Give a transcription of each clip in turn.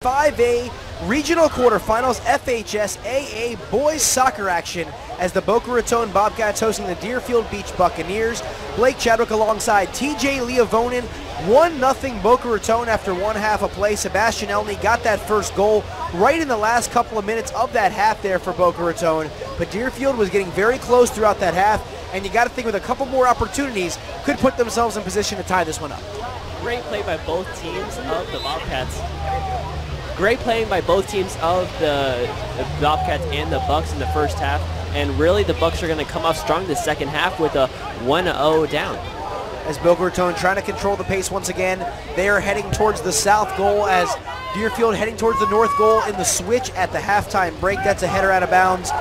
5A Regional Quarterfinals FHSAA Boys Soccer action as the Boca Raton Bobcats hosting the Deerfield Beach Buccaneers. Blake Chadwick alongside TJ Leavonin. 1-0 Boca Raton after one half of play. Sebastian Elney got that first goal right in the last couple of minutes of that half there for Boca Raton. But Deerfield was getting very close throughout that half, and you got to think with a couple more opportunities could put themselves in position to tie this one up. Great play by both teams of the Bobcats. Great playing by both teams of the Bobcats and the Bucks in the first half, and really the Bucks are going to come off strong the second half with a 1-0 down. As Boca Raton trying to control the pace once again, they are heading towards the south goal as Deerfield heading towards the north goal in the switch at the halftime break. That's a header out of bounds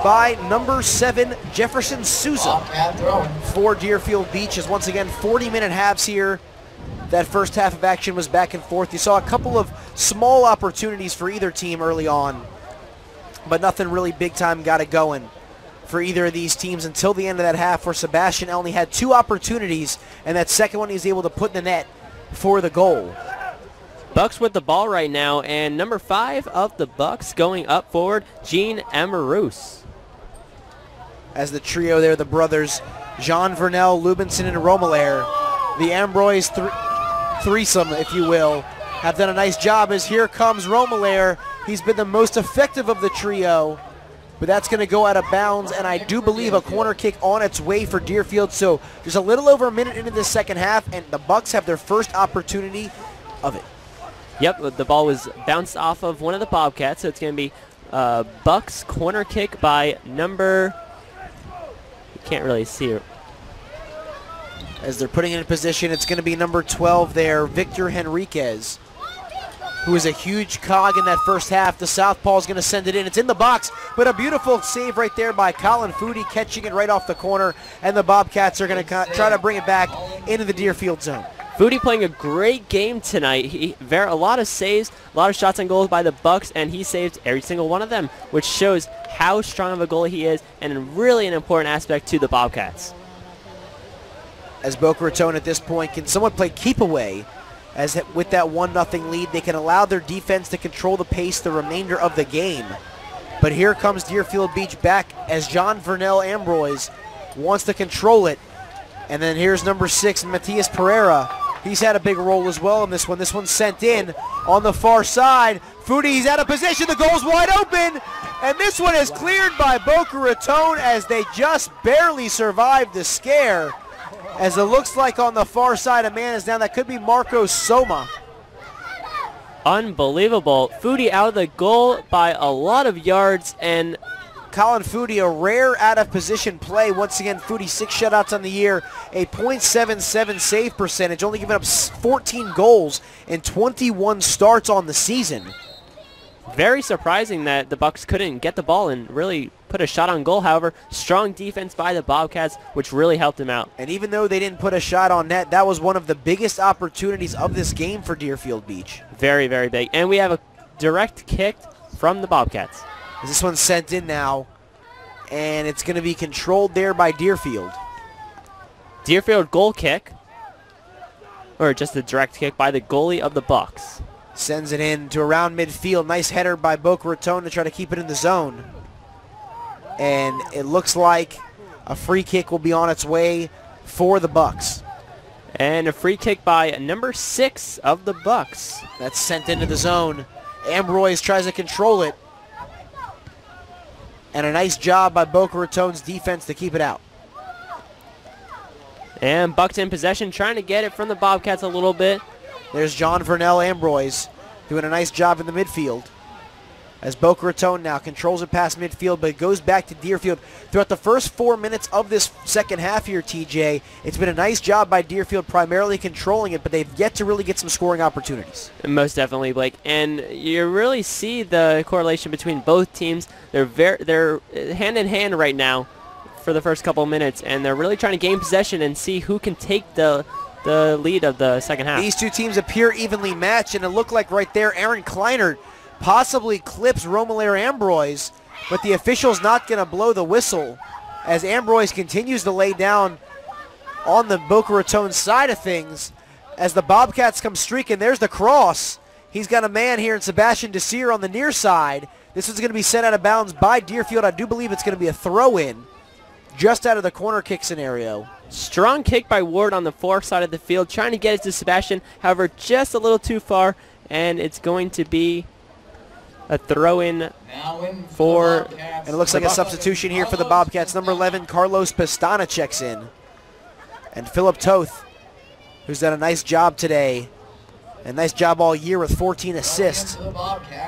by number 7, Jefferson Souza for Deerfield Beach. As once again, 40-minute halves here. That first half of action was back and forth. You saw a couple of small opportunities for either team early on, but nothing really big time got it going for either of these teams until the end of that half, where Sebastian Elney had 2 opportunities, and that second one he was able to put in the net for the goal. Bucks with the ball right now, and number 5 of the Bucks going up forward, Gene Amarus. As the trio there, the brothers, Jean Vernel, Lubinson, and Romelaire, the Ambroise threesome, if you will, have done a nice job as here comes Romelaire. He's been the most effective of the trio, but that's going to go out of bounds, and I do believe a corner kick on its way for Deerfield. So just a little over a minute into this second half, and the Bucks have their first opportunity of it. Yep, the ball was bounced off of one of the Bobcats, so it's going to be Bucks corner kick by number, you can't really see it. As they're putting it in position, it's going to be number 12 there, Victor Henriquez, who is a huge cog in that first half. The southpaw is going to send it in. It's in the box, but a beautiful save right there by Colin Foodie, catching it right off the corner, and the Bobcats are going to try to bring it back into the Deerfield zone. Foodie playing a great game tonight. A lot of saves, a lot of shots on goals by the Bucks, and he saved every single one of them, which shows how strong of a goalie he is, and really an important aspect to the Bobcats. As Boca Raton at this point can somewhat play keep away, as with that 1-0 lead, they can allow their defense to control the pace the remainder of the game. But here comes Deerfield Beach back as John Vernel Ambroise wants to control it. And then here's number 6, Matias Pereira. He's had a big role as well in this one. This one's sent in on the far side. Foodie's out of position. The goal's wide open. And this one is cleared by Boca Raton as they just barely survived the scare. As it looks like on the far side, a man is down. That could be Marco Soma. Unbelievable. Foodie out of the goal by a lot of yards, and Colin Foodie, a rare out-of-position play. Once again, Foodie 6 shutouts on the year, a .77 save percentage, only giving up 14 goals and 21 starts on the season. Very surprising that the Bucks couldn't get the ball and really put a shot on goal. However, strong defense by the Bobcats, which really helped them out. And even though they didn't put a shot on net, that was one of the biggest opportunities of this game for Deerfield Beach. Very, very big. And we have a direct kick from the Bobcats. This one's sent in now, and it's going to be controlled there by Deerfield. Deerfield goal kick, or just a direct kick by the goalie of the Bucks. Sends it in to around midfield. Nice header by Boca Raton to try to keep it in the zone. And it looks like a free kick will be on its way for the Bucks. And a free kick by number 6 of the Bucks. That's sent into the zone. Ambroise tries to control it. And a nice job by Boca Raton's defense to keep it out. And Bucks in possession, trying to get it from the Bobcats a little bit. There's John Vernel Ambroise doing a nice job in the midfield. As Boca Raton now controls it past midfield, but it goes back to Deerfield. Throughout the first 4 minutes of this second half here, TJ, it's been a nice job by Deerfield primarily controlling it, but they've yet to really get some scoring opportunities. Most definitely, Blake. And you really see the correlation between both teams. They're hand in hand right now for the first couple of minutes, and they're really trying to gain possession and see who can take the lead of the second half. These two teams appear evenly matched, and it looked like right there Aaron Kleinert possibly clips Romelaire Ambroise, but the official's not going to blow the whistle as Ambroise continues to lay down on the Boca Raton side of things as the Bobcats come streaking. There's the cross. He's got a man here in Sebastian Desir on the near side. This is going to be sent out of bounds by Deerfield. I do believe it's going to be a throw-in just out of the corner kick scenario. Strong kick by Ward on the far side of the field, trying to get it to Sebastian. However, just a little too far, and it's going to be a throw-in for... And it looks like a substitution here for the Bobcats. Number 11, Carlos Pestana checks in. And Philip Toth, who's done a nice job today, a nice job all year with 14 assists,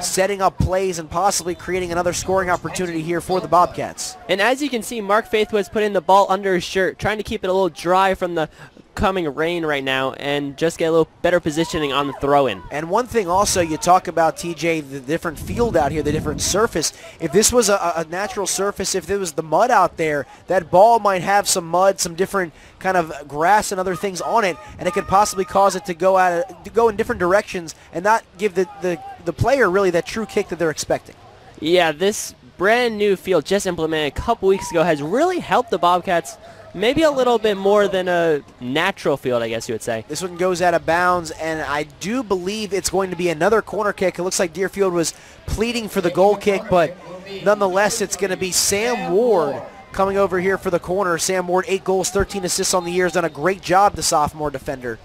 setting up plays and possibly creating another scoring opportunity here for the Bobcats. And as you can see, Mark Faithwood is putting the ball under his shirt, trying to keep it a little dry from the coming rain right now and just get a little better positioning on the throw-in. And one thing also, you talk about, TJ, the different field out here, the different surface. If this was a natural surface, if there was the mud out there, that ball might have some mud, some different kind of grass and other things on it, and it could possibly cause it to go in different directions and not give the player really that true kick that they're expecting. Yeah, this brand new field just implemented a couple weeks ago has really helped the Bobcats maybe a little bit more than a natural field, I guess you would say. This one goes out of bounds, and I do believe it's going to be another corner kick. It looks like Deerfield was pleading for the goal kick, but nonetheless, it's going to be Sam Ward coming over here for the corner. Sam Ward, 8 goals, 13 assists on the year, has done a great job, the sophomore defender.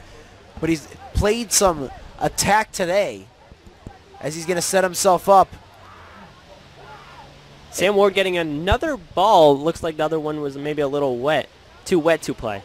But he's played some attack today as he's going to set himself up. Sam Ward getting another ball. Looks like the other one was maybe a little wet. Too wet to play.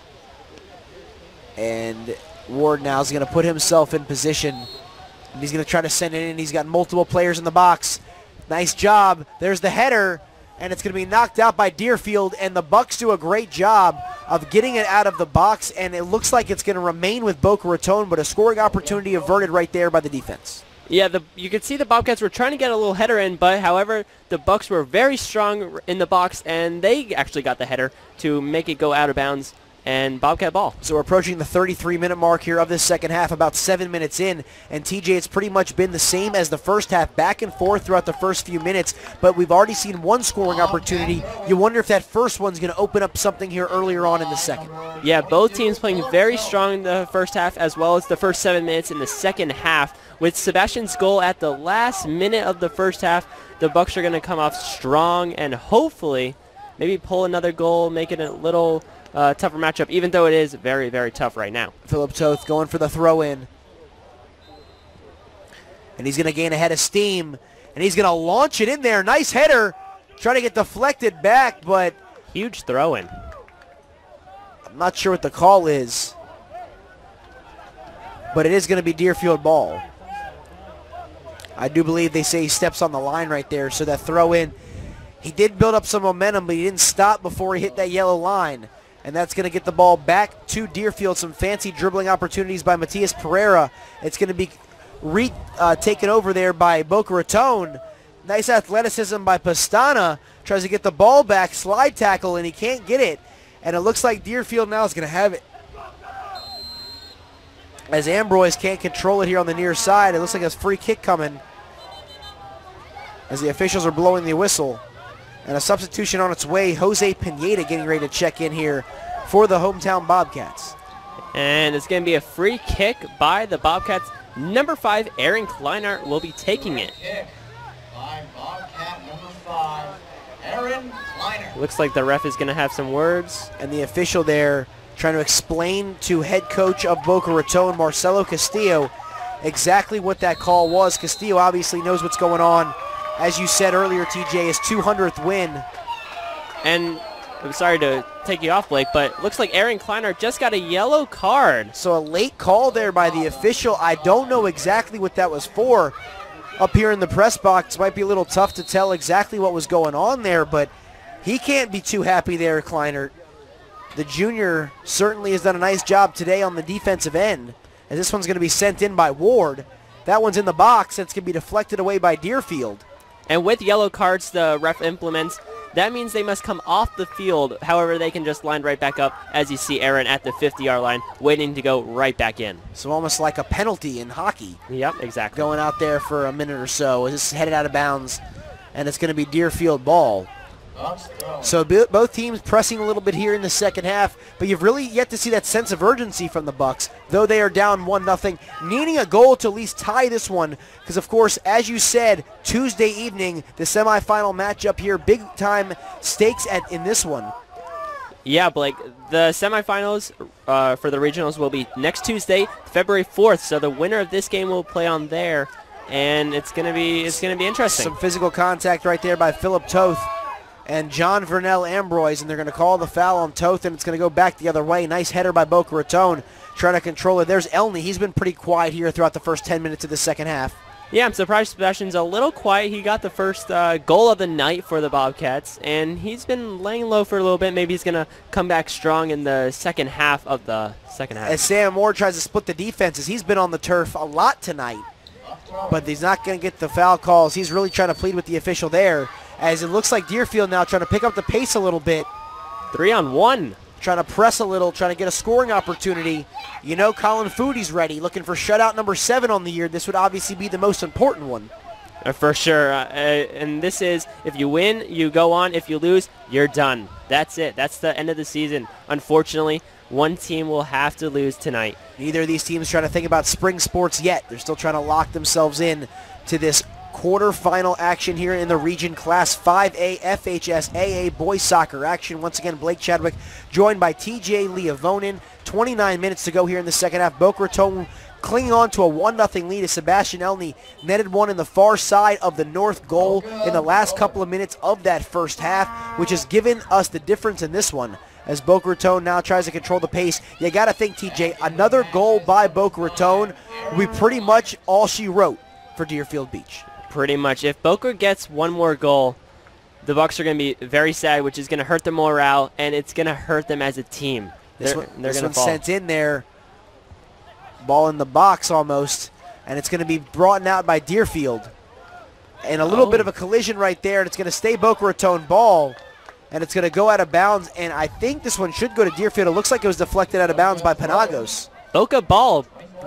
And Ward now is going to put himself in position. And he's going to try to send it in. He's got multiple players in the box. Nice job. There's the header. And it's going to be knocked out by Deerfield. And the Bucks do a great job of getting it out of the box. And it looks like it's going to remain with Boca Raton. But a scoring opportunity averted right there by the defense. Yeah, you could see the Bobcats were trying to get a little header in, but however, the Bucks were very strong in the box, and they actually got the header to make it go out of bounds, and Bobcat ball. So we're approaching the 33-minute mark here of this second half, about 7 minutes in, and TJ, it's pretty much been the same as the first half, back and forth throughout the first few minutes, but we've already seen one scoring opportunity. You wonder if that first one's going to open up something here earlier on in the second. Yeah, both teams playing very strong in the first half, as well as the first 7 minutes in the second half. With Sebastian's goal at the last minute of the first half, the Bucks are going to come off strong and hopefully maybe pull another goal, make it a little tougher matchup, even though it is very, very tough right now. Philip Toth going for the throw-in. And he's going to gain a head of steam, and he's going to launch it in there. Nice header. Trying to get deflected back, but... Huge throw-in. I'm not sure what the call is, but it is going to be Deerfield ball. I do believe they say he steps on the line right there, so that throw-in, he did build up some momentum, but he didn't stop before he hit that yellow line. And that's going to get the ball back to Deerfield. Some fancy dribbling opportunities by Matias Pereira. It's going to be taken over there by Boca Raton. Nice athleticism by Pestana. Tries to get the ball back, slide tackle, and he can't get it. And it looks like Deerfield now is going to have it. As Ambroise can't control it here on the near side. It looks like a free kick coming as the officials are blowing the whistle. And a substitution on its way. Jose Pineda getting ready to check in here for the hometown Bobcats. And it's going to be a free kick by the Bobcats. Number 5, Aaron Kleinert will be taking it. By Bobcat number 5, Aaron Kleinert. Looks like the ref is going to have some words. And the official there trying to explain to head coach of Boca Raton, Marcelo Castillo, exactly what that call was. Castillo obviously knows what's going on. As you said earlier, TJ, his 200th win. And I'm sorry to take you off, Blake, but looks like Aaron Kleinert just got a yellow card. So a late call there by the official. I don't know exactly what that was for. Up here in the press box, might be a little tough to tell exactly what was going on there, but he can't be too happy there, Kleinert. The junior certainly has done a nice job today on the defensive end, as this one's going to be sent in by Ward. That one's in the box. It's going to be deflected away by Deerfield. And with yellow cards the ref implements, that means they must come off the field. However, they can just line right back up, as you see Aaron at the 50-yard line, waiting to go right back in. So almost like a penalty in hockey. Yep, exactly. Going out there for a minute or so. This is headed out of bounds, and it's going to be Deerfield ball. Bucks throw. So both teams pressing a little bit here in the second half, but you've really yet to see that sense of urgency from the Bucks, though they are down 1-0, needing a goal to at least tie this one, because of course, as you said, Tuesday evening, the semifinal matchup here, big time stakes in this one. Yeah, Blake, the semifinals for the regionals will be next Tuesday, February 4th, so the winner of this game will play on there, and it's gonna be interesting. Some physical contact right there by Philip Toth and John Vernell Ambroise, and they're going to call the foul on Toth, and it's going to go back the other way. Nice header by Boca Raton, trying to control it. There's Elney. He's been pretty quiet here throughout the first 10 minutes of the second half. Yeah, I'm surprised Sebastian's a little quiet. He got the first goal of the night for the Bobcats, and he's been laying low for a little bit. Maybe he's going to come back strong in the second half of the second half. As Sam Moore tries to split the defenses, he's been on the turf a lot tonight, but he's not going to get the foul calls. He's really trying to plead with the official there, as it looks like Deerfield now trying to pick up the pace a little bit. 3-on-1. Trying to press a little, trying to get a scoring opportunity. You know Colin Foodie's ready, looking for shutout number 7 on the year. This would obviously be the most important one. For sure, and this is, if you win, you go on. If you lose, you're done. That's it. That's the end of the season. Unfortunately, one team will have to lose tonight. Neither of these teams trying to think about spring sports yet. They're still trying to lock themselves in to this quarterfinal action here in the Region Class 5A FHSAA boys soccer action. Once again, Blake Chadwick joined by TJ Leavonin. 29 minutes to go here in the second half. Boca Raton clinging on to a 1-0 lead as Sebastian Elney netted one in the far side of the north goal in the last couple of minutes of that first half, which has given us the difference in this one. As Boca Raton now tries to control the pace, you got to think, TJ, another goal by Boca Raton will be pretty much all she wrote for Deerfield Beach. Pretty much. If Boca gets one more goal, the Bucks are going to be very sad, which is going to hurt their morale, and it's going to hurt them as a team. This they're one's going to fall. sent in there. Ball in the box almost, and it's going to be brought out by Deerfield. And a little bit of a collision right there, and it's going to stay Boca Raton ball, and it's going to go out of bounds, and I think this one should go to Deerfield. It looks like it was deflected out of bounds by Panagos. Boca ball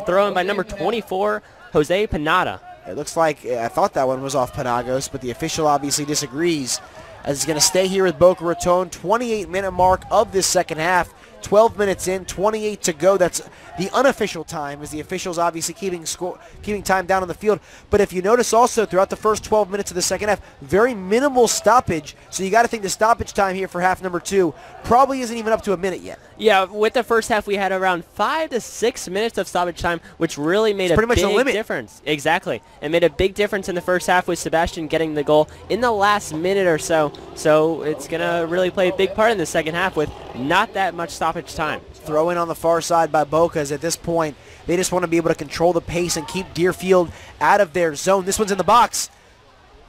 thrown by number 24, Jose Panada. It looks like, I thought that one was off Panagos, but the official obviously disagrees, as it's going to stay here with Boca Raton. 28-minute mark of this second half. 12 minutes in, 28 to go. That's the unofficial time, as the officials obviously keeping time down on the field. But if you notice also throughout the first 12 minutes of the second half, very minimal stoppage. So you got to think the stoppage time here for half number 2 probably isn't even up to a minute yet. Yeah, with the first half, we had around 5 to 6 minutes of stoppage time, which really made a big difference. Exactly. It made a big difference in the first half with Sebastian getting the goal in the last minute or so. So it's going to really play a big part in the second half with not that much stoppage time. Throw in on the far side by Boca, as at this point, they just want to be able to control the pace and keep Deerfield out of their zone. This one's in the box.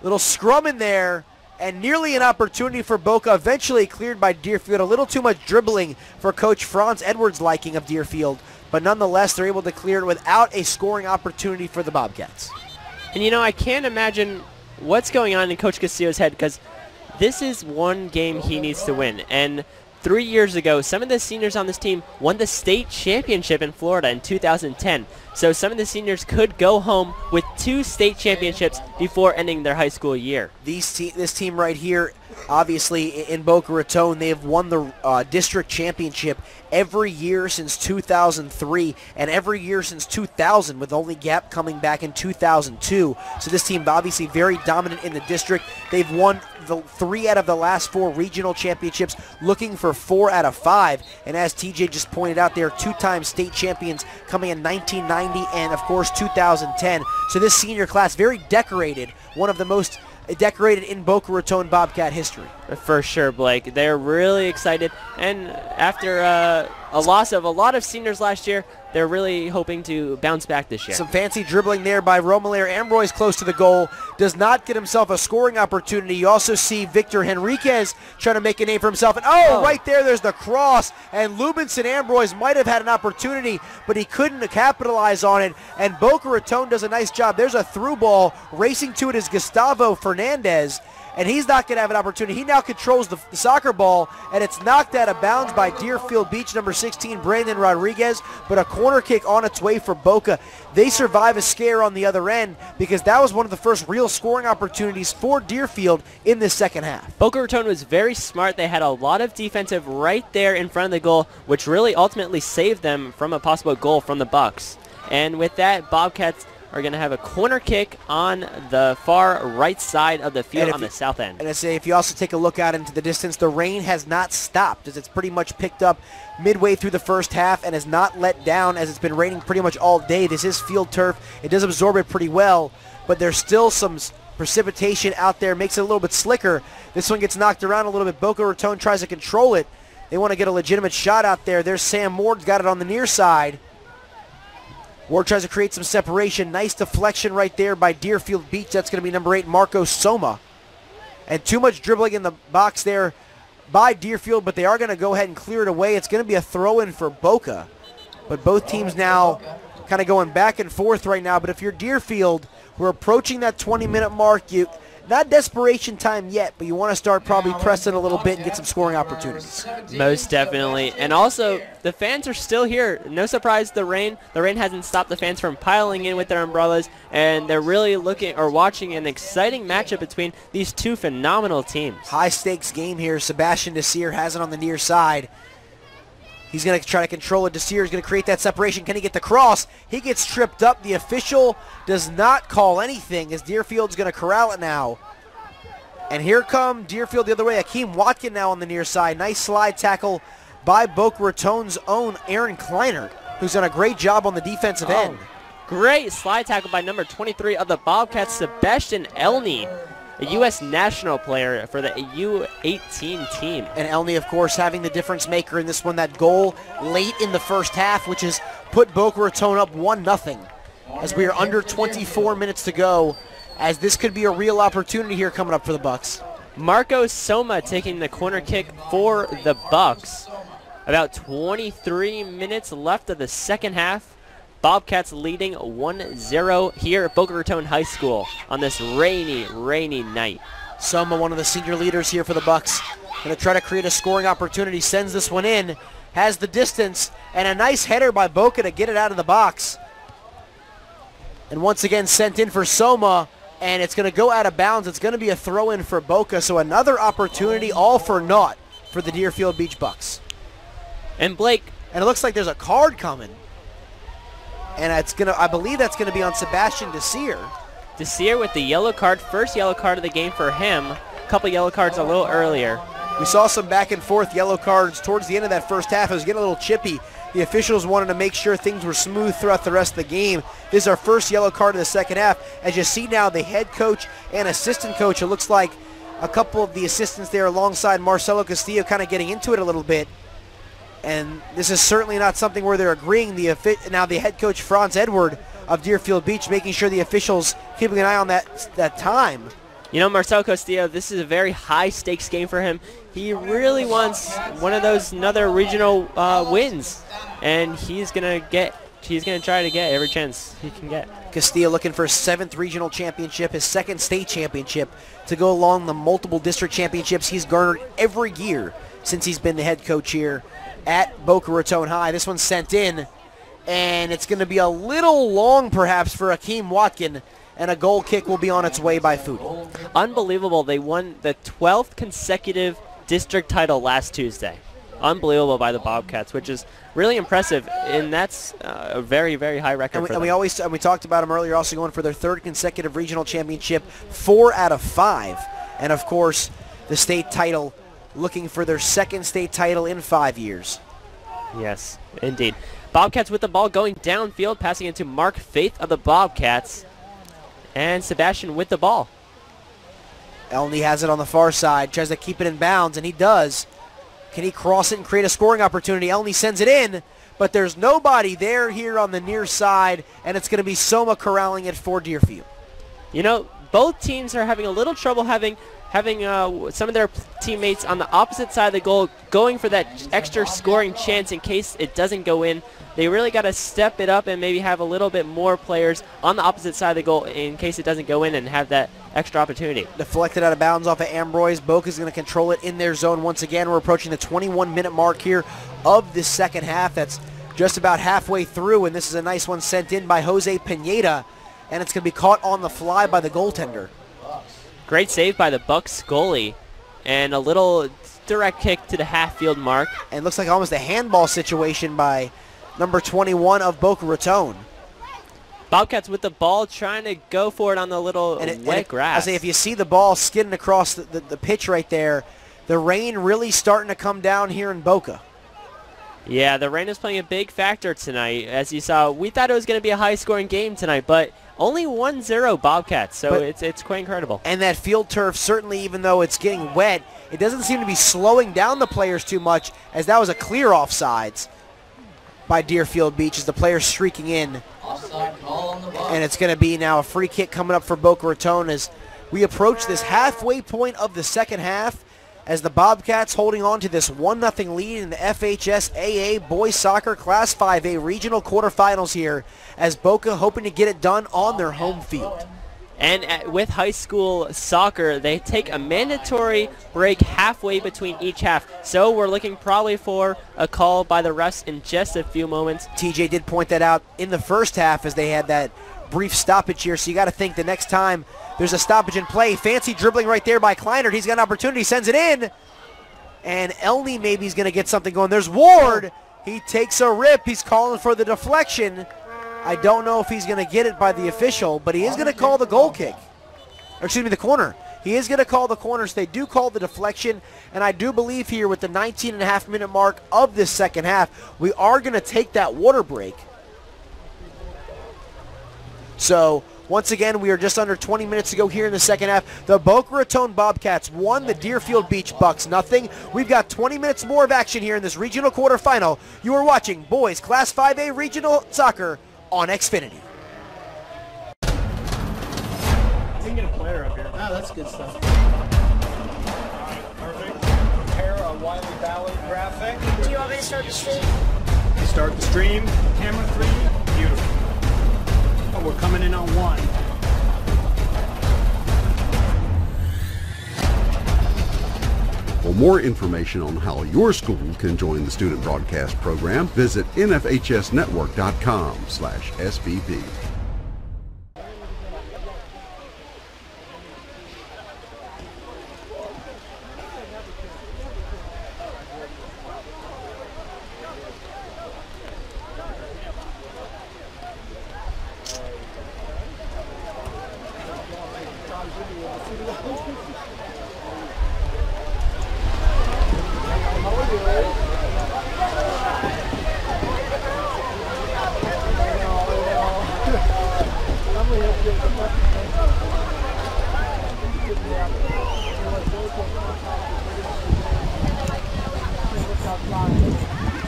Little scrum in there, and nearly an opportunity for Boca, eventually cleared by Deerfield. A little too much dribbling for Coach Franz Edwards' liking of Deerfield, but nonetheless, they're able to clear it without a scoring opportunity for the Bobcats. And you know, I can't imagine what's going on in Coach Castillo's head, because this is one game he needs to win. And 3 years ago, some of the seniors on this team won the state championship in Florida in 2010. So some of the seniors could go home with 2 state championships before ending their high school year. This team right here, obviously in Boca Raton, they have won the district championship every year since 2003 and every year since 2000, with only Gap coming back in 2002. So this team obviously very dominant in the district. They've won 3 out of the last 4 regional championships, looking for 4 out of 5. And as TJ just pointed out, they're 2-time state champions coming in 1990 and, of course, 2010. So this senior class, very decorated, one of the most decorated in Boca Raton Bobcat history. For sure, Blake. They're really excited, and after a loss of a lot of seniors last year, they're really hoping to bounce back this year. Some fancy dribbling there by Romelaire Ambroise close to the goal. Does not get himself a scoring opportunity. You also see Victor Henriquez trying to make a name for himself. And right there's the cross. And Lubinson Ambroise might have had an opportunity, but he couldn't capitalize on it. And Boca Raton does a nice job. There's a through ball. Racing to it is Gustavo Fernandez. and he's not going to have an opportunity. He now controls the soccer ball, and it's knocked out of bounds by Deerfield Beach, number 16, Brandon Rodriguez, but a corner kick on its way for Boca. They survive a scare on the other end because that was one of the first real scoring opportunities for Deerfield in this second half. Boca Raton was very smart. They had a lot of defensive right there in front of the goal, which really ultimately saved them from a possible goal from the Bucks. And with that, Bobcats are going to have a corner kick on the far right side of the field on the south end. And I say, if you also take a look out into the distance, the rain has not stopped as it's pretty much picked up midway through the first half and has not let down as it's been raining pretty much all day. This is field turf. It does absorb it pretty well, but there's still some precipitation out there, makes it a little bit slicker. This one gets knocked around a little bit. Boca Raton tries to control it. They want to get a legitimate shot out there. There's Sam Ward's got it on the near side. Ward tries to create some separation. Nice deflection right there by Deerfield Beach. That's going to be number 8, Marco Soma. And too much dribbling in the box there by Deerfield, but they are going to go ahead and clear it away. It's going to be a throw-in for Boca. But both teams now kind of going back and forth right now. But if you're Deerfield, we're approaching that 20-minute mark. Not desperation time yet, but you want to start probably pressing a little bit and get some scoring opportunities. Most definitely. And also, the fans are still here. No surprise, the rain hasn't stopped the fans from piling in with their umbrellas, and they're really looking or watching an exciting matchup between these two phenomenal teams. High-stakes game here. Sebastian Desir has it on the near side. He's going to try to control it. Desir is going to create that separation. Can he get the cross? He gets tripped up. The official does not call anything as Deerfield's going to corral it now. And here come Deerfield the other way. Akeem Watkin now on the near side. Nice slide tackle by Boca Raton's own Aaron Kleiner, who's done a great job on the defensive end. Great slide tackle by number 23 of the Bobcats, Sebastian Elney, a U.S. national player for the U18 team. And Elney, of course, having the difference maker in this one, that goal late in the first half, which has put Boca Raton up 1-0 as we are under 24 minutes to go, as this could be a real opportunity here coming up for the Bucks. Marco Soma taking the corner kick for the Bucks. About 23 minutes left of the second half. Bobcats leading 1-0 here at Boca Raton High School on this rainy night. Soma, one of the senior leaders here for the Bucks, going to try to create a scoring opportunity, sends this one in, has the distance, and a nice header by Boca to get it out of the box. And once again sent in for Soma, and it's going to go out of bounds. It's going to be a throw-in for Boca, so another opportunity all for naught for the Deerfield Beach Bucks. And Blake. And it looks like there's a card coming. And I believe that's going to be on Sebastian Desir. Desir with the yellow card, first yellow card of the game for him. A couple yellow cards a little earlier. We saw some back and forth yellow cards towards the end of that first half. It was getting a little chippy. The officials wanted to make sure things were smooth throughout the rest of the game. This is our first yellow card of the second half. As you see now, the head coach and assistant coach, it looks like a couple of the assistants there alongside Marcelo Castillo kind of getting into it a little bit. And this is certainly not something where they're agreeing. Now the head coach, Franz Edward of Deerfield Beach, making sure the officials keeping an eye on that time. You know, Marcelo Castillo, this is a very high-stakes game for him. He really wants one of those another regional wins, and he's gonna try to get every chance he can get. Castillo looking for his 7th regional championship, his 2nd state championship, to go along the multiple district championships he's garnered every year since he's been the head coach here at Boca Raton High. This one's sent in, and it's going to be a little long perhaps for Akeem Watkin, and a goal kick will be on its way by Foodie. Unbelievable. They won the 12th consecutive district title last Tuesday. Unbelievable by the Bobcats, which is really impressive, and that's a very, very high record for them. We talked about them earlier, also going for their 3rd consecutive regional championship, 4 out of 5. And, of course, the state title, looking for their 2nd state title in 5 years. Yes, indeed. Bobcats with the ball going downfield, passing into Mark Faith of the Bobcats. And Sebastian with the ball. Elney has it on the far side, tries to keep it in bounds, and he does. Can he cross it and create a scoring opportunity? Elney sends it in, but there's nobody there here on the near side, and it's going to be Soma corralling it for Deerfield. You know, both teams are having a little trouble having having some of their teammates on the opposite side of the goal going for that extra scoring chance in case it doesn't go in. They really got to step it up and maybe have a little bit more players on the opposite side of the goal in case it doesn't go in and have that extra opportunity. Deflected out of bounds off of Ambroise. Boca's going to control it in their zone once again. We're approaching the 21-minute mark here of the second half. That's just about halfway through, and this is a nice one sent in by Jose Pineda, and it's going to be caught on the fly by the goaltender. Great save by the Bucks goalie, and a little direct kick to the half-field mark. And looks like almost a handball situation by number 21 of Boca Raton. Bobcats with the ball, trying to go for it on the little wet grass. I say, if you see the ball skidding across the pitch right there, the rain really starting to come down here in Boca. Yeah, the rain is playing a big factor tonight. As you saw, we thought it was going to be a high-scoring game tonight, but only 1-0 Bobcats, so it's quite incredible. And that field turf, certainly, even though it's getting wet, it doesn't seem to be slowing down the players too much, as that was a clear offsides by Deerfield Beach as the players streaking in. Offside call on the ball. And it's going to be now a free kick coming up for Boca Raton as we approach this halfway point of the second half, as the Bobcats holding on to this 1-0 lead in the FHSAA Boys Soccer Class 5A Regional Quarterfinals here, as Boca hoping to get it done on their home field. And with high school soccer, they take a mandatory break halfway between each half. So we're looking probably for a call by the refs in just a few moments. TJ did point that out in the first half as they had that brief stoppage here. So you got to think the next time there's a stoppage in play. Fancy dribbling right there by Kleinert. He's got an opportunity, sends it in. And Elney maybe is going to get something going. There's Ward. He takes a rip. He's calling for the deflection. I don't know if he's going to get it by the official, but he is going to call the goal kick. Or excuse me, the corner. He is going to call the corner, so they do call the deflection. And I do believe here with the 19.5-minute mark of this second half, we are going to take that water break. So, once again, we are just under 20 minutes to go here in the second half. The Boca Raton Bobcats won the Deerfield Beach Bucks 0. We've got 20 minutes more of action here in this regional quarterfinal. You are watching Boys Class 5A Regional Soccer on Xfinity. We can get a player up here. Oh, that's good stuff. Perfect. Prepare a Wiley Valley graphic. Do you want me to start the stream? You start the stream. Camera 3. Beautiful. Oh, we're coming in on 1. For more information on how your school can join the student broadcast program, visit nfhsnetwork.com/SBP.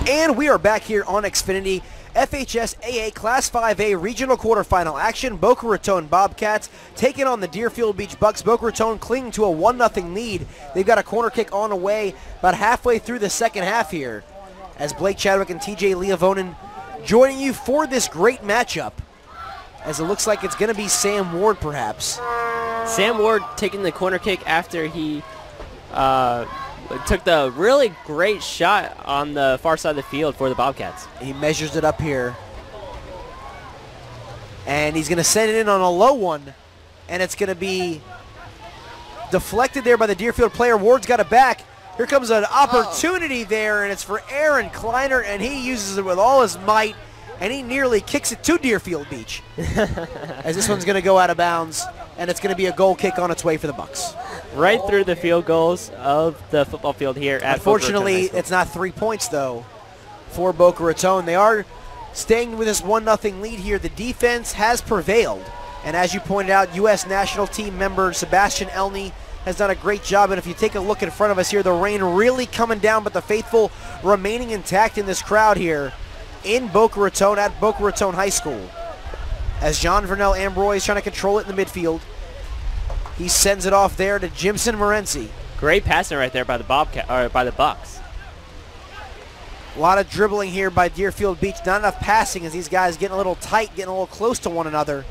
And we are back here on Xfinity. FHSAA Class 5A Regional Quarterfinal action. Boca Raton Bobcats taking on the Deerfield Beach Bucks. Boca Raton clinging to a 1-0 lead. They've got a corner kick on the way about halfway through the second half here, as Blake Chadwick and TJ Leavonen joining you for this great matchup, as it looks like it's going to be Sam Ward perhaps. Sam Ward taking the corner kick after he took the really great shot on the far side of the field for the Bobcats. He measures it up here. And he's going to send it in on a low one. And it's going to be deflected there by the Deerfield player. Ward's got it back. Here comes an opportunity there, and it's for Aaron Kleiner, and he uses it with all his might, and he nearly kicks it to Deerfield Beach. As this one's going to go out of bounds, and it's going to be a goal kick on its way for the Bucks. Right through the field goals of the football field here at Unfortunately, it's not 3 points, though, for Boca Raton. They are staying with this 1-0 lead here. The defense has prevailed, and as you pointed out, U.S. national team member Sebastian Elney has done a great job. And if you take a look in front of us here, the rain really coming down, but the faithful remaining intact in this crowd here in Boca Raton at Boca Raton High School. As Jean Vernel Ambroise trying to control it in the midfield. He sends it off there to Jimson Morency. Great passing right there by the Bucks. A lot of dribbling here by Deerfield Beach. Not enough passing as these guys getting a little tight, getting a little close to one another.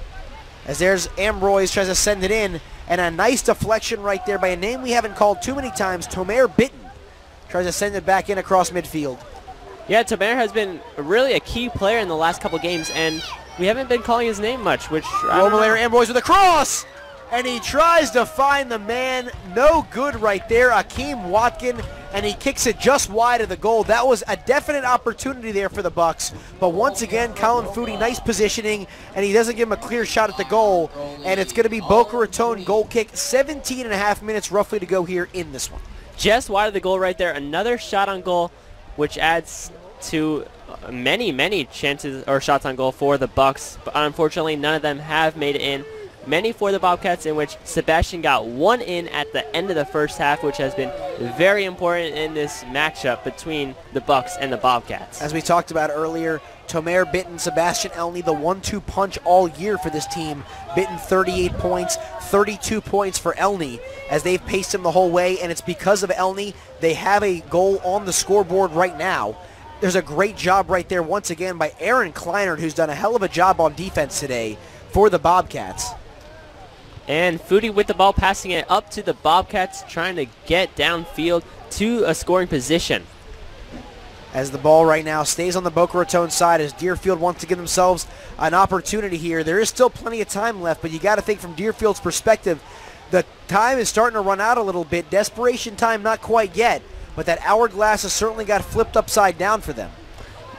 As there's Ambroise tries to send it in, and a nice deflection right there by a name we haven't called too many times, Tomer Bitten. Tries to send it back in across midfield. Yeah, Tomer has been really a key player in the last couple games, and we haven't been calling his name much, which Romelator Ambroise with a cross! And he tries to find the man. No good right there, Akeem Watkin, and he kicks it just wide of the goal. That was a definite opportunity there for the Bucks. But once again, Colin Foodie, nice positioning, and he doesn't give him a clear shot at the goal. And it's going to be Boca Raton goal kick. 17 and a half minutes roughly to go here in this one. Just wide of the goal right there. Another shot on goal, which adds to many chances or shots on goal for the Bucks. But unfortunately, none of them have made it in. Many for the Bobcats, in which Sebastian got one in at the end of the first half, which has been very important in this matchup between the Bucks and the Bobcats. As we talked about earlier, Tomer Bitten, Sebastian Elney, the 1-2 punch all year for this team. Bitten 38 points, 32 points for Elney as they've paced him the whole way, and it's because of Elney they have a goal on the scoreboard right now. There's a great job right there once again by Aaron Kleinert, who's done a hell of a job on defense today for the Bobcats. And Foodie with the ball, passing it up to the Bobcats, trying to get downfield to a scoring position. As the ball right now stays on the Boca Raton side as Deerfield wants to give themselves an opportunity here. There is still plenty of time left, but you got to think from Deerfield's perspective, the time is starting to run out a little bit. Desperation time, not quite yet, but that hourglass has certainly got flipped upside down for them.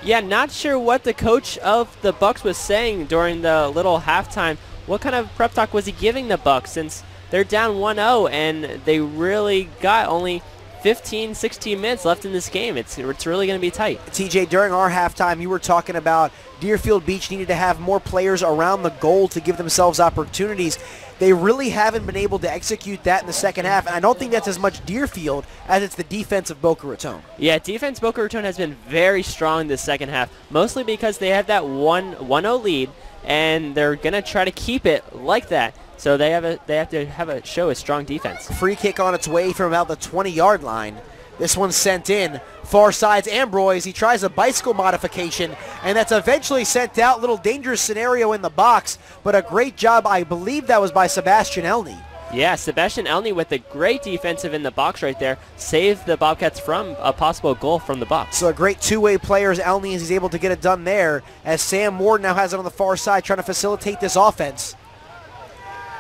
Yeah, not sure what the coach of the Bucks was saying during the little halftime. What kind of prep talk was he giving the Bucks, since they're down 1-0 and they really got only 15, 16 minutes left in this game? It's really going to be tight. TJ, during our halftime, you were talking about Deerfield Beach needed to have more players around the goal to give themselves opportunities. They really haven't been able to execute that in the second half, and I don't think that's as much Deerfield as it's the defense of Boca Raton. Yeah, defense Boca Raton has been very strong this second half, mostly because they have that 1-0 lead, and they're going to try to keep it like that. So they have to show a strong defense. Free kick on its way from about the 20-yard line. This one's sent in. Far side's Ambroise. He tries a bicycle modification, and that's eventually sent out. Little dangerous scenario in the box, but a great job. I believe that was by Sebastian Elney. Yeah, Sebastian Elney with a great defensive in the box right there saved the Bobcats from a possible goal from the box. So a great two-way player as Elney, as he's able to get it done there, as Sam Ward now has it on the far side trying to facilitate this offense.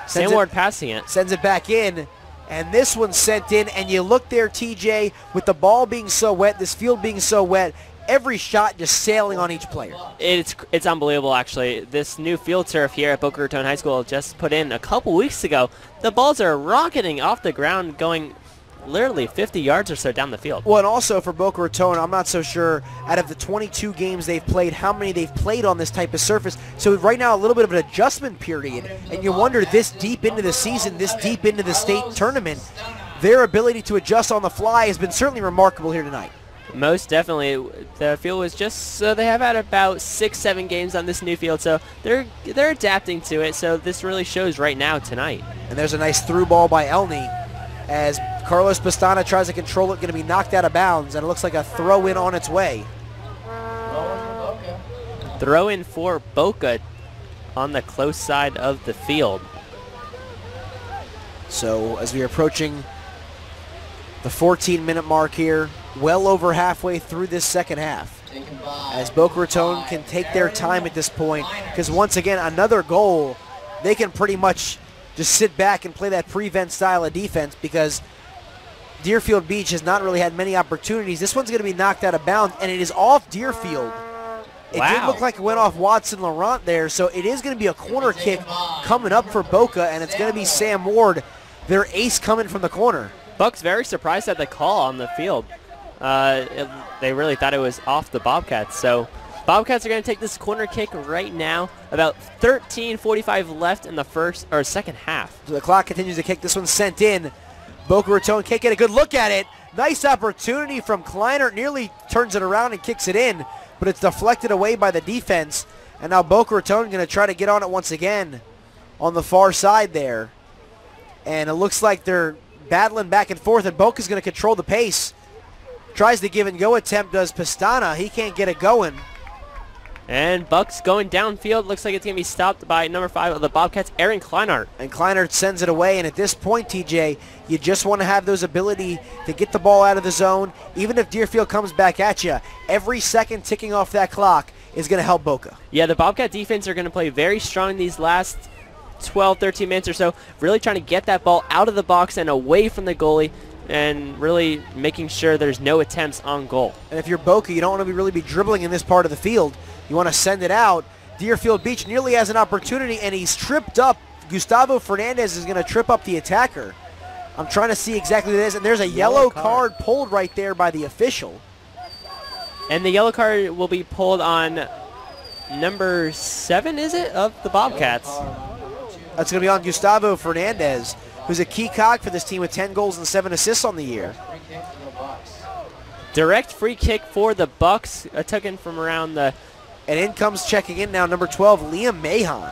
Sam Ward passing it. Sends it back in, and this one's sent in, and you look there, TJ, with the ball being so wet, this field being so wet, every shot just sailing on each player. It's unbelievable, actually. This new field turf here at Boca Raton High School just put in a couple weeks ago. The balls are rocketing off the ground, going literally 50 yards or so down the field. Well, and also for Boca Raton, I'm not so sure out of the 22 games they've played, how many they've played on this type of surface. So right now, a little bit of an adjustment period, and you wonder this deep into the season, this deep into the state tournament, their ability to adjust on the fly has been certainly remarkable here tonight. Most definitely. The field was just, so they have had about 6-7 games on this new field, so they're adapting to it, so this really shows right now tonight. And there's a nice through ball by Elney as Carlos Pastana tries to control it, going to be knocked out of bounds, and it looks like a throw in on its way. Throw in for Boca on the close side of the field. So as we are approaching the 14-minute mark here, well over halfway through this second half, as Boca Raton can take their time at this point, because once again, another goal, they can pretty much just sit back and play that prevent style of defense, because Deerfield Beach has not really had many opportunities. This one's going to be knocked out of bounds, and it is off Deerfield. It did look like it went off Watson Laurent there, so it is going to be a corner kick coming up for Boca, and it's going to be Sam Ward, their ace, coming from the corner. Buck's very surprised at the call on the field. They really thought it was off the Bobcats. So Bobcats are going to take this corner kick right now. About 13:45 left in the second half. So the clock continues to kick. This one's sent in. Boca Raton can't get a good look at it. Nice opportunity from Kleinert. Nearly turns it around and kicks it in, but it's deflected away by the defense. And now Boca Raton going to try to get on it once again on the far side there. And it looks like they're battling back and forth, and Boca's going to control the pace. Tries the give and go attempt, does Pastana. He can't get it going. And Buck's going downfield. Looks like it's going to be stopped by number 5 of the Bobcats, Aaron Kleinart. And Kleinart sends it away, and at this point, TJ, you just want to have those ability to get the ball out of the zone. Even if Deerfield comes back at you, every second ticking off that clock is going to help Boca. Yeah, the Bobcat defense are going to play very strong these last 12, 13 minutes or so, really trying to get that ball out of the box and away from the goalie, and really making sure there's no attempts on goal. And if you're Boca, you don't want to really be dribbling in this part of the field. You want to send it out. Deerfield Beach nearly has an opportunity, and he's tripped up. Gustavo Fernandez is going to trip up the attacker. I'm trying to see exactly what it is, and there's a yellow card pulled right there by the official. And the yellow card will be pulled on number 7, is it, of the Bobcats? That's going to be on Gustavo Fernandez, who's a key cog for this team with 10 goals and 7 assists on the year. Direct free kick for the Bucks, taken from around the... And in comes checking in now number 12, Liam Mahon.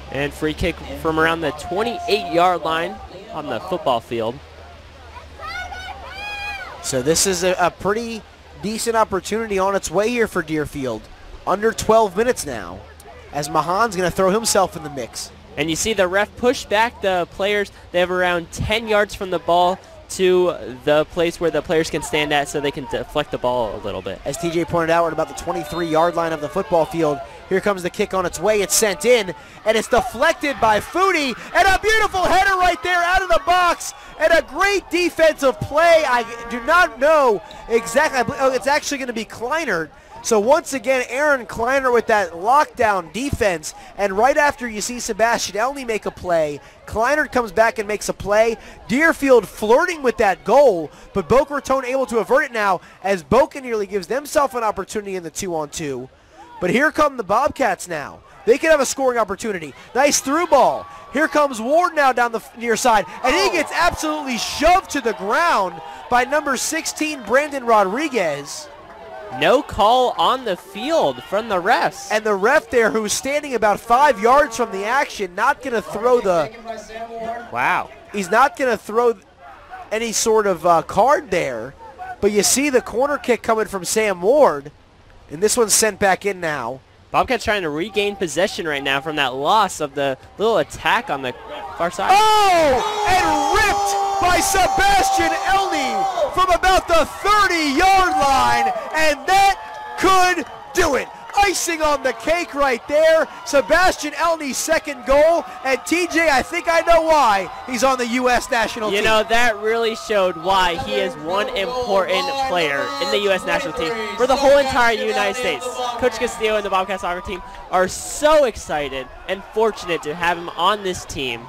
And free kick from around the 28-yard line on the football field. So this is a pretty decent opportunity on its way here for Deerfield. Under 12 minutes now, as Mahon's going to throw himself in the mix. And you see the ref push back the players. They have around 10 yards from the ball to the place where the players can stand at so they can deflect the ball a little bit. As TJ pointed out, we're at about the 23-yard line of the football field. Here comes the kick on its way. It's sent in, and it's deflected by Foodie, and a beautiful header right there out of the box, and a great defensive play. I do not know exactly. Oh, it's actually going to be Kleinert. So once again, Aaron Kleinert with that lockdown defense, and right after you see Sebastian Elney make a play, Kleinert comes back and makes a play. Deerfield flirting with that goal, but Boca Raton able to avert it now as Boca nearly gives themselves an opportunity in the 2-on-2. But here come the Bobcats now. They could have a scoring opportunity. Nice through ball. Here comes Ward now down the near side, and he gets absolutely shoved to the ground by number 16, Brandon Rodriguez. No call on the field from the refs. And the ref there, who's standing about 5 yards from the action, not going to throw the... Wow. He's not going to throw any sort of card there. But you see the corner kick coming from Sam Ward. And this one's sent back in now. Bobcats trying to regain possession right now from that loss of the little attack on the far side. Oh! And ripped by Sebastian Elney from about the 30-yard line. And that could do it. Icing on the cake right there. Sebastian Elney's second goal. And TJ, I think I know why he's on the U.S. national team. You know, that really showed why he is one important player in the U.S. national team for the whole entire United States. Coach Castillo and the Bobcat soccer team are so excited and fortunate to have him on this team.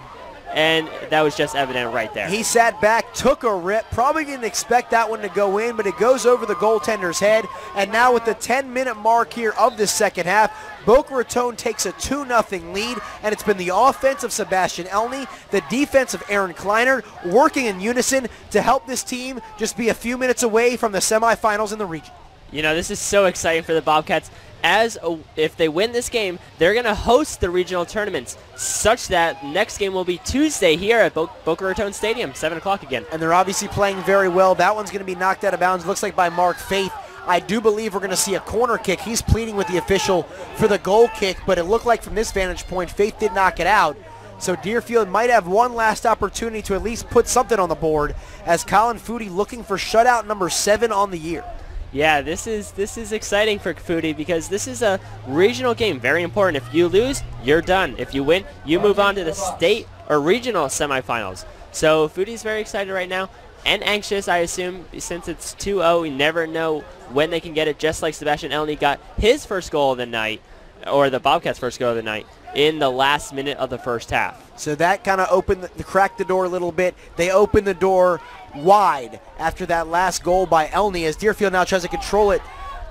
And that was just evident right there. He sat back, took a rip, probably didn't expect that one to go in, but it goes over the goaltender's head. And now with the 10-minute mark here of the second half, Boca Raton takes a 2-0 lead, and it's been the offense of Sebastian Elney, the defense of Aaron Kleinert, working in unison to help this team just be a few minutes away from the semifinals in the region. You know, this is so exciting for the Bobcats. If they win this game, they're going to host the regional tournaments, such that next game will be Tuesday here at Boca Raton Stadium, 7 o'clock again. And they're obviously playing very well. That one's going to be knocked out of bounds, looks like by Mark Faith. I do believe we're going to see a corner kick. He's pleading with the official for the goal kick, but it looked like from this vantage point, Faith did knock it out. So Deerfield might have one last opportunity to at least put something on the board, as Colin Foodie looking for shutout number 7 on the year. Yeah, this is exciting for Foodie because this is a regional game, very important. If you lose, you're done. If you win, you move on to the state or regional semifinals. So Foodie's very excited right now and anxious, I assume, since it's 2-0. We never know when they can get it, just like Sebastian Elney got his first goal of the night, or the Bobcats' first goal of the night, in the last minute of the first half. So that kind of cracked the door a little bit. They opened the door wide after that last goal by Elney, as Deerfield now tries to control it.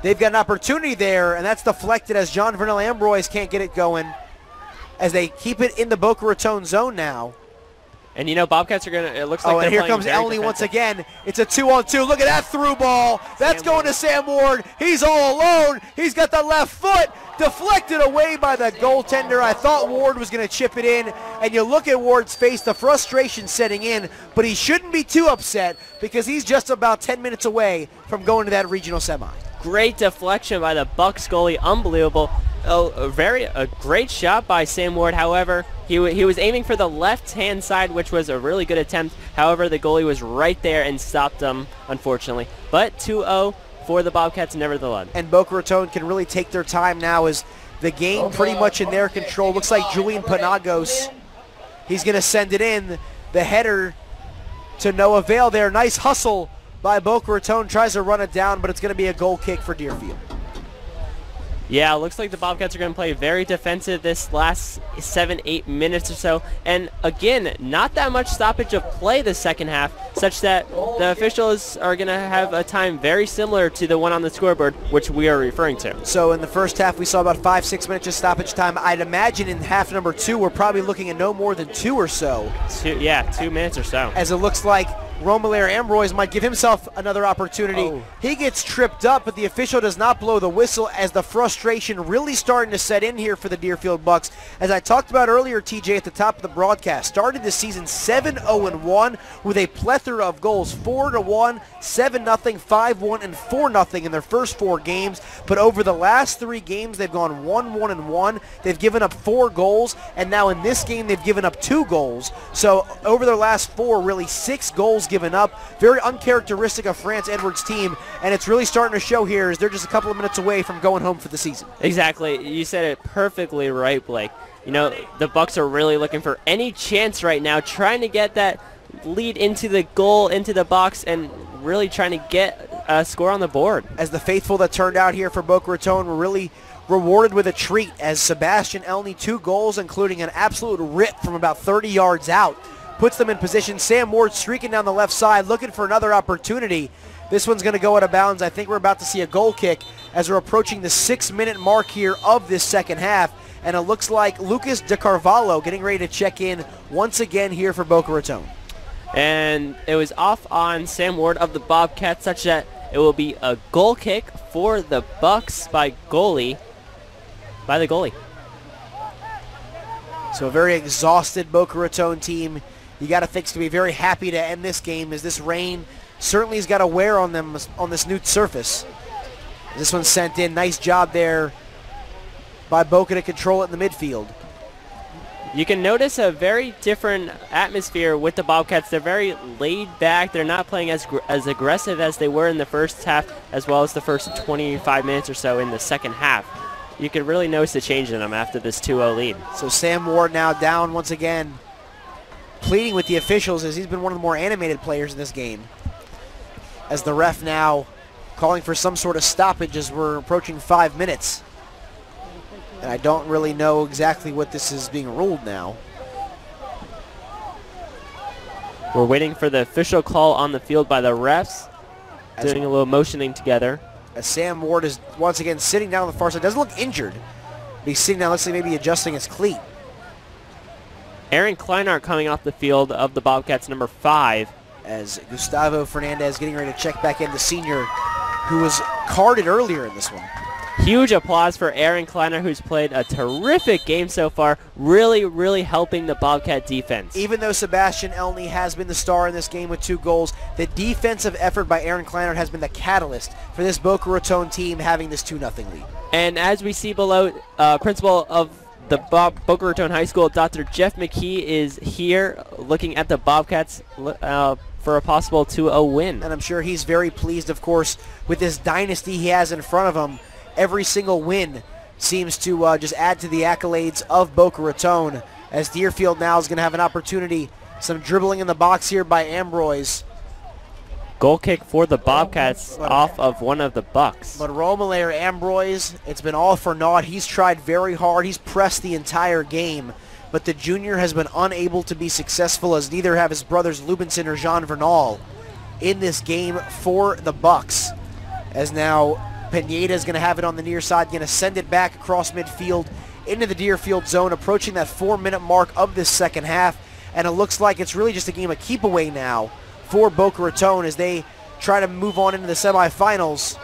They've got an opportunity there, and that's deflected as John Vernell Ambroise can't get it going, as they keep it in the Boca Raton zone now. And you know, Bobcats are going to, it looks like and here playing comes very Elney once defensive. again. It's a 2-on-2. Look at that through ball. That's Sam going Ward. to Sam Ward. He's all alone. He's got the left foot deflected away by the goaltender. I thought Ward was going to chip it in, and you look at Ward's face, the frustration setting in, but he shouldn't be too upset because he's just about 10 minutes away from going to that regional semi. Great deflection by the Bucks goalie, unbelievable. A great shot by Sam Ward. However, he was aiming for the left-hand side, which was a really good attempt. However, the goalie was right there and stopped him, unfortunately. But 2-0 for the Bobcats nevertheless. And Boca Raton can really take their time now as the game pretty much in their control. Looks like Julian Panagos, he's going to send it in. The header to no avail there. Nice hustle by Boca Raton. Tries to run it down, but it's going to be a goal kick for Deerfield. Yeah, it looks like the Bobcats are going to play very defensive this last 7-8 minutes or so. And again, not that much stoppage of play the second half, such that the officials are going to have a time very similar to the one on the scoreboard, which we are referring to. So in the first half, we saw about 5-6 minutes of stoppage time. I'd imagine in half number 2, we're probably looking at no more than 2 or so. 2 minutes or so. As it looks like Romelaire Ambroise might give himself another opportunity. Oh. He gets tripped up, but the official does not blow the whistle as the frustration really starting to set in here for the Deerfield Bucks. As I talked about earlier, TJ, at the top of the broadcast, started the season 7-0-1 with a plethora of goals, 4-1, 7-0, 5-1, and 4-0 in their first 4 games. But over the last 3 games, they've gone 1-1-1. They've given up 4 goals, and now in this game, they've given up 2 goals. So over their last 4, really 6 goals given up. Very uncharacteristic of France Edwards' team, and it's really starting to show here as they're just a couple of minutes away from going home for the season. Exactly. You said it perfectly right, Blake. You know, the Bucks are really looking for any chance right now, trying to get that lead into the goal, into the box, and really trying to get a score on the board. As the faithful that turned out here for Boca Raton were really rewarded with a treat as Sebastian Elney, 2 goals, including an absolute rip from about 30 yards out, puts them in position. Sam Ward streaking down the left side, looking for another opportunity. This one's going to go out of bounds. I think we're about to see a goal kick as we're approaching the 6-minute mark here of this second half. And it looks like Lucas De Carvalho getting ready to check in once again here for Boca Raton. And it was off on Sam Ward of the Bobcats, such that it will be a goal kick for the Bucks by the goalie. So a very exhausted Boca Raton team. You got to think to be very happy to end this game as this rain certainly has got a wear on them on this new surface. This one's sent in. Nice job there by Boca to control it in the midfield. You can notice a very different atmosphere with the Bobcats. They're very laid back. They're not playing as aggressive as they were in the first half, as well as the first 25 minutes or so in the second half. You can really notice the change in them after this 2-0 lead. So Sam Ward now down once again, pleading with the officials as he's been one of the more animated players in this game. As the ref now calling for some sort of stoppage as we're approaching 5 minutes. And I don't really know exactly what this is being ruled now. We're waiting for the official call on the field by the refs, doing a little motioning together. As Sam Ward is once again sitting down on the far side. Doesn't look injured, but he's sitting down, looks like maybe adjusting his cleat. Aaron Kleinart coming off the field of the Bobcats, number 5. As Gustavo Fernandez getting ready to check back in, the senior who was carded earlier in this one. Huge applause for Aaron Kleiner, who's played a terrific game so far, really helping the Bobcat defense. Even though Sebastian Elney has been the star in this game with 2 goals, the defensive effort by Aaron Kleiner has been the catalyst for this Boca Raton team having this 2-0 lead. And as we see below, principal of the Boca Raton High School, Dr. Jeff McKee, is here looking at the Bobcats for a possible 2-0 win. And I'm sure he's very pleased, of course, with this dynasty he has in front of him. Every single win seems to just add to the accolades of Boca Raton, as Deerfield now is going to have an opportunity. Some dribbling in the box here by Ambroise. Goal kick for the Bobcats off of one of the Bucks. But Romelaire Ambroise, it's been all for naught. He's tried very hard. He's pressed the entire game. But the junior has been unable to be successful, as neither have his brothers Lubinson or Jean Vernal in this game for the Bucks. As now Pineda is going to have it on the near side, going to send it back across midfield into the Deerfield zone, approaching that 4-minute mark of this second half. and it looks like it's really just a game of keep away now for Boca Raton as they try to move on into the semifinals.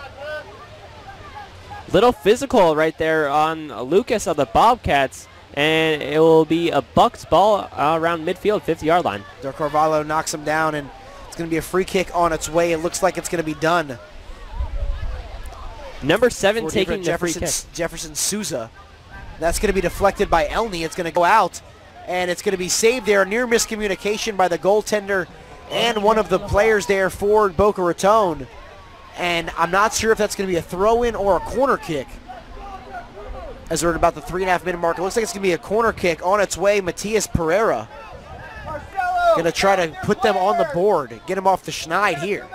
Little physical right there on Lucas of the Bobcats, and it will be a Bucks ball around midfield, 50-yard line. Del Carvalho knocks him down, and it's going to be a free kick on its way. It looks like it's going to be done. Number 7 taking the free kick. Jefferson Souza. That's going to be deflected by Elney. It's going to go out, and it's going to be saved there. Near miscommunication by the goaltender and one of the players there for Boca Raton. And I'm not sure if that's going to be a throw-in or a corner kick. As we're at about the 3.5-minute mark, it looks like it's going to be a corner kick on its way. Matias Pereira going to try to put them on the board, get him off the schneid here.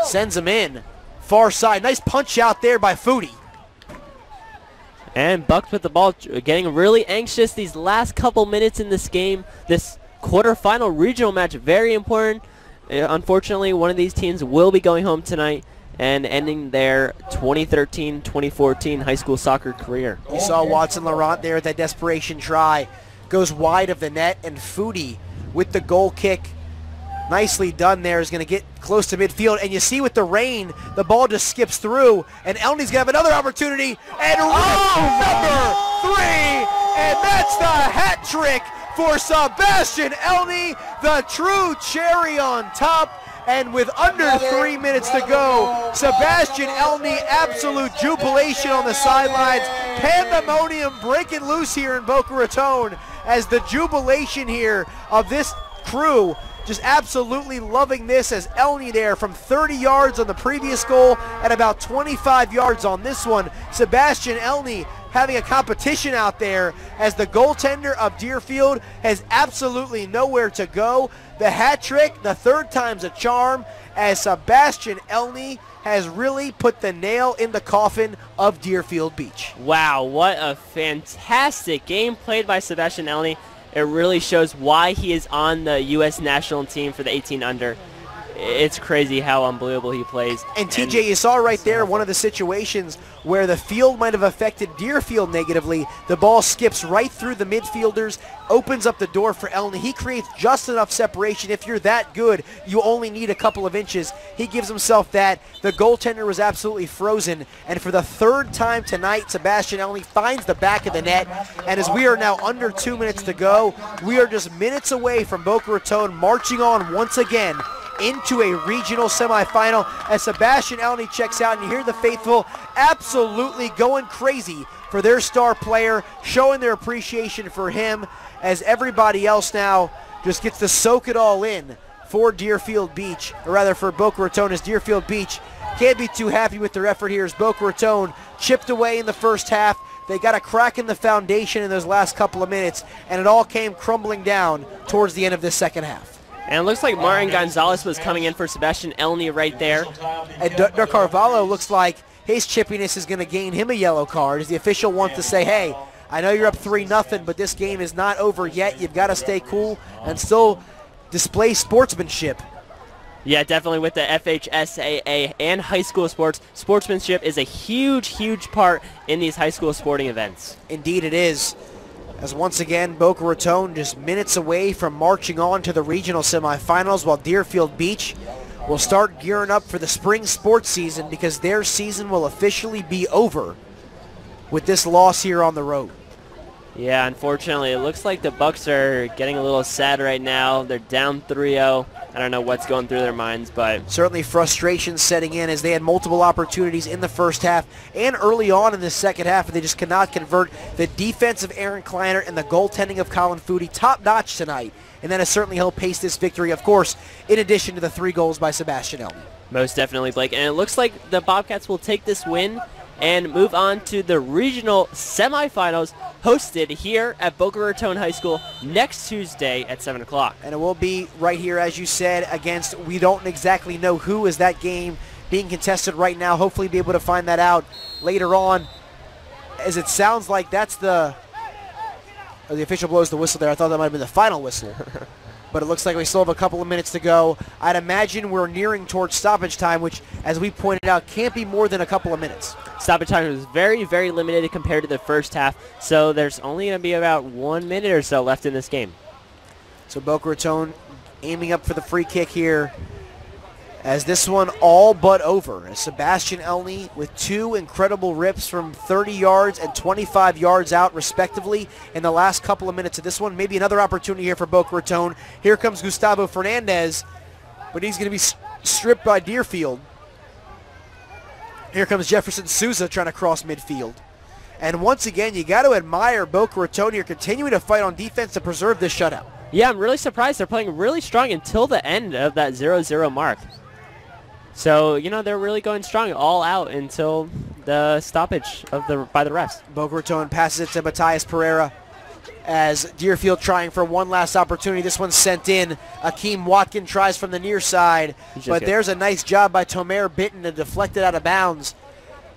Sends him in. Far side. Nice punch out there by Foodie. And Bucks with the ball, getting really anxious these last couple minutes in this game. This quarterfinal regional match, very important. Unfortunately, one of these teams will be going home tonight and ending their 2013-2014 high school soccer career. You saw Watson Laurent there at that desperation try. Goes wide of the net, and Foodie with the goal kick. Nicely done there, is going to get close to midfield. And you see with the rain, the ball just skips through. And Elney's going to have another opportunity. And number 3. And that's the hat trick for Sebastian Elney, the true cherry on top. And with under 3 minutes to go, Sebastian Elney, absolute jubilation on the sidelines. Pandemonium breaking loose here in Boca Raton as the jubilation here of this crew. Just absolutely loving this as Elney there from 30 yards on the previous goal and about 25 yards on this one. Sebastian Elney having a competition out there as the goaltender of Deerfield has absolutely nowhere to go. The hat trick, the third time's a charm, as Sebastian Elney has really put the nail in the coffin of Deerfield Beach. Wow, what a fantastic game played by Sebastian Elney. It really shows why he is on the U.S. national team for the 18 under. It's crazy how unbelievable he plays. And TJ, you saw right there one of the situations where the field might have affected Deerfield negatively. The ball skips right through the midfielders, opens up the door for Elney. He creates just enough separation. If you're that good, you only need a couple of inches. He gives himself that. The goaltender was absolutely frozen. And for the third time tonight, Sebastian Elney finds the back of the net. And as we are now under 2 minutes to go, we are just minutes away from Boca Raton marching on once again into a regional semifinal as Sebastian Elney checks out, and you hear the faithful absolutely going crazy for their star player, showing their appreciation for him as everybody else now just gets to soak it all in for Deerfield Beach, or rather for Boca Raton, as Deerfield Beach can't be too happy with their effort here as Boca Raton chipped away in the first half. They got a crack in the foundation in those last couple of minutes, and it all came crumbling down towards the end of this second half. And it looks like Martin Gonzalez was coming in for Sebastian Elney right there. And Del Carvalho looks like his chippiness is going to gain him a yellow card as the official wants to say, hey, I know you're up 3-0, but this game is not over yet. You've got to stay cool and still display sportsmanship. Yeah, definitely with the FHSAA and high school sports, sportsmanship is a huge, huge part in these high school sporting events. Indeed it is. As once again, Boca Raton just minutes away from marching on to the regional semifinals, while Deerfield Beach will start gearing up for the spring sports season because their season will officially be over with this loss here on the road. Yeah, unfortunately, it looks like the Bucks are getting a little sad right now. They're down 3-0. I don't know what's going through their minds, but certainly frustration setting in as they had multiple opportunities in the first half and early on in the second half, and they just cannot convert. The defense of Aaron Kleiner and the goaltending of Colin Foodie, top-notch tonight, and that has certainly helped pace this victory, of course, in addition to the 3 goals by Sebastian Elney. Most definitely, Blake. And it looks like the Bobcats will take this win and move on to the regional semifinals hosted here at Boca Raton High School next Tuesday at 7 o'clock. And it will be right here, as you said, against, we don't exactly know who is that game being contested right now. Hopefully be able to find that out later on, as it sounds like that's the official blows the whistle there. I thought that might have been the final whistle. But it looks like we still have a couple of minutes to go. I'd imagine we're nearing towards stoppage time, which, as we pointed out, can't be more than a couple of minutes. Stoppage time was very, very limited compared to the first half, so there's only going to be about 1 minute or so left in this game. So Boca Raton aiming up for the free kick here, as this one all but over. As Sebastian Elney with 2 incredible rips from 30 yards and 25 yards out respectively in the last couple of minutes of this one. Maybe another opportunity here for Boca Raton. Here comes Gustavo Fernandez, but he's going to be stripped by Deerfield. Here comes Jefferson Souza trying to cross midfield. And once again, you got to admire Boca Raton here continuing to fight on defense to preserve this shutout. Yeah, I'm really surprised. They're playing really strong until the end of that 0-0 mark. So, you know, they're really going strong all out until the stoppage of by the refs. Boca Raton passes it to Matias Pereira as Deerfield trying for one last opportunity. This one's sent in. Akeem Watkin tries from the near side, but there's a nice job by Tomer Bitten to deflect it out of bounds.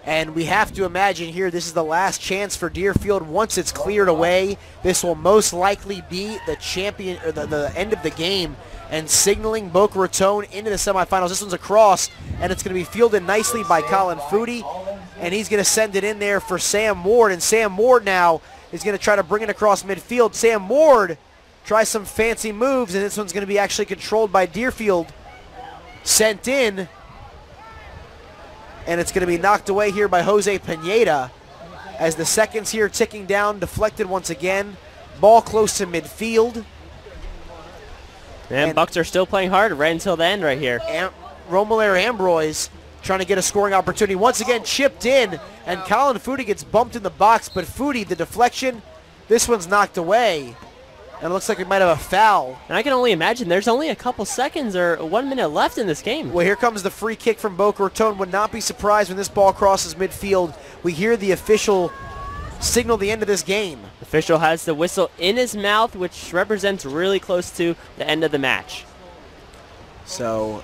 And we have to imagine here this is the last chance for Deerfield. Once it's cleared away, this will most likely be the champion or the end of the game, and signaling Boca Raton into the semifinals. This one's a cross, and it's going to be fielded nicely by Colin Foodie, and he's going to send it in there for Sam Ward, and Sam Ward now is going to try to bring it across midfield. Sam Ward tries some fancy moves, and this one's going to be actually controlled by Deerfield. Sent in, and it's going to be knocked away here by Jose Pineda as the seconds here ticking down, deflected once again. Ball close to midfield. And Bucks are still playing hard right until the end right here. Romelaire Ambroise trying to get a scoring opportunity. Once again chipped in, and Colin Foodie gets bumped in the box, but Foodie, the deflection, this one's knocked away. And it looks like we might have a foul. And I can only imagine there's only a couple seconds or 1 minute left in this game. Well, here comes the free kick from Boca Raton. Would not be surprised when this ball crosses midfield. We hear the official signal the end of this game. The official has the whistle in his mouth, which represents really close to the end of the match. So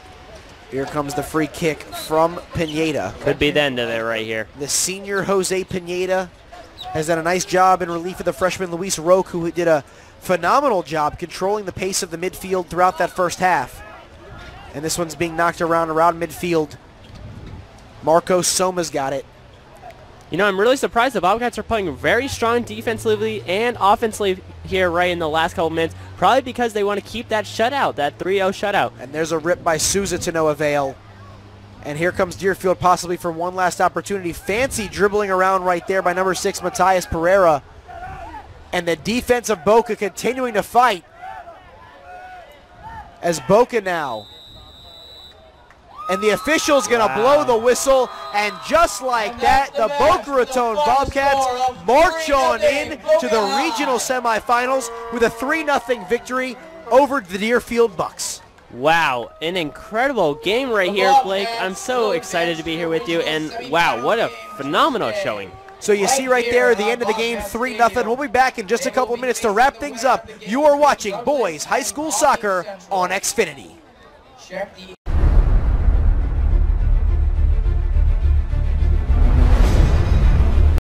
here comes the free kick from Pineda. Could be the end of it right here. The senior Jose Pineda has done a nice job in relief of the freshman Luis Roque, who did a phenomenal job controlling the pace of the midfield throughout that first half. And this one's being knocked around midfield. Marcos Soma's got it. You know, I'm really surprised the Bobcats are playing very strong defensively and offensively here right in the last couple minutes, probably because they want to keep that shutout, that 3-0 shutout. And there's a rip by Souza to no avail. And here comes Deerfield possibly for one last opportunity. Fancy dribbling around right there by number 6, Matias Pereira. And the defense of Boca continuing to fight as Boca now. And the official's going to blow the whistle, and just like that, the Boca Raton Bobcats march on in to the regional semifinals with a 3-0 victory over the Deerfield Bucks. Wow, an incredible game right here, Blake. I'm so excited to be here with you, and wow, what a phenomenal showing. So you see right there, the end of the game, 3-0. We'll be back in just a couple minutes to wrap things up. You are watching Boys High School Soccer on Xfinity.